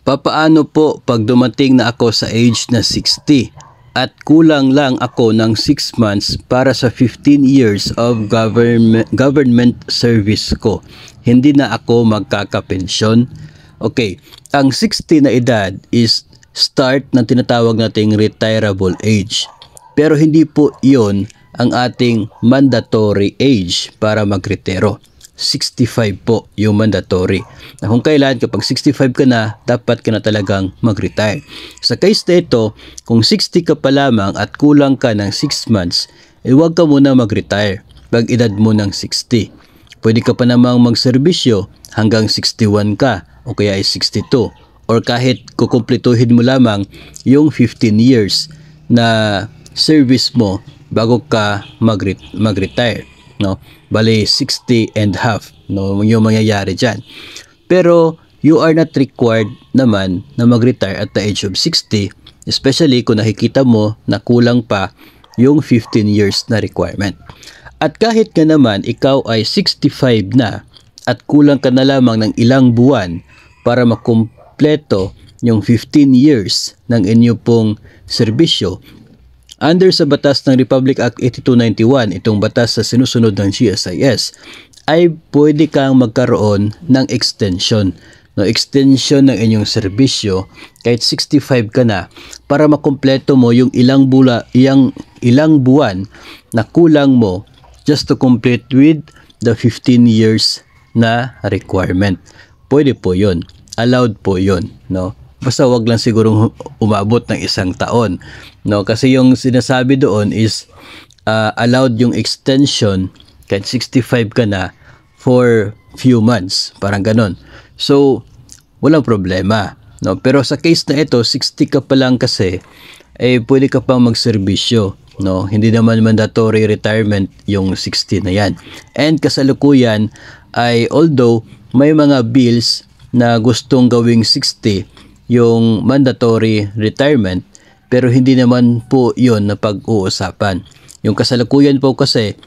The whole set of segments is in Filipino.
Papaano po pag dumating na ako sa age na 60 at kulang lang ako ng 6 months para sa 15 years of government service ko? Hindi na ako magkakapensyon? Okay, ang 60 na edad is start ng tinatawag nating retirable age. Pero hindi po iyon ang ating mandatory age para magretiro. 65 po yung mandatory. Na kung kailan, kapag 65 ka na, dapat ka na talagang mag-retire. Sa case na ito, kung 60 ka pa lamang at kulang ka ng 6 months, huwag ka muna mag-retire pag edad mo ng 60. Pwede ka pa namang magserbisyo hanggang 61 ka o kaya ay 62. Or kahit kukumplituhin mo lamang yung 15 years na service mo bago ka mag-retire. No, bali 60 and half, no, yung mangyayari dyan. Pero you are not required naman na mag-retire at the age of 60, especially kung nakikita mo na kulang pa yung 15 years na requirement. At kahit ka naman ikaw ay 65 na at kulang ka na lamang ng ilang buwan para makumpleto yung 15 years ng inyo pong serbisyo, under sa batas ng Republic Act 8291, itong batas sa sinusunod ng GSIS, ay pwede kang magkaroon ng extension. No, extension ng inyong serbisyo kahit 65 ka na para makumpleto mo yung ilang buwan na kulang mo just to complete with the 15 years na requirement. Pwede po yun. Allowed po yun. No? Basta wag lang sigurong umabot ng 1 taon. No, kasi yung sinasabi doon is allowed yung extension kahit 65 ka na for few months, parang ganon. So walang problema, no? Pero sa case na ito, 60 ka pa lang kasi, pwede ka pang magserbisyo, no? Hindi naman mandatory retirement yung 60 na yan. And kasalukuyan ay, although may mga bills na gustong gawing 60 yung mandatory retirement, pero hindi naman po yun na pag-uusapan. Yung kasalukuyan po kasi,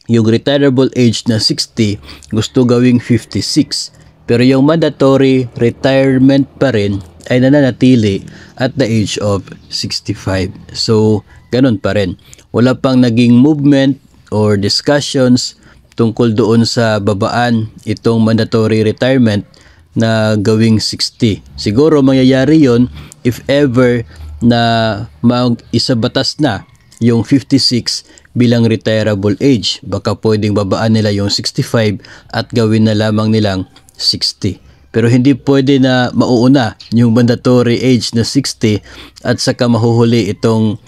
yung retirable age na 60, gusto gawing 56. Pero yung mandatory retirement pa rin ay nananatili at the age of 65. So, ganun pa rin. Wala pang naging movement or discussions tungkol doon sa babaan itong mandatory retirement na gawing 60. Siguro mangyayari yon if ever na mag-isabatas na yung 56 bilang retirable age. Baka pwedeng babaan nila yung 65 at gawin na lamang nilang 60. Pero hindi pwede na mauuna yung mandatory age na 60 at saka mahuhuli itong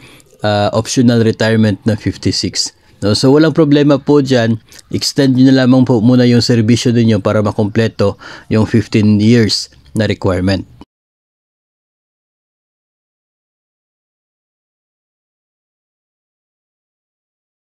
optional retirement na 56. No? So walang problema po dyan. Extend nyo na lamang po muna yung serbisyo ninyo para makompleto yung 15 years na requirement.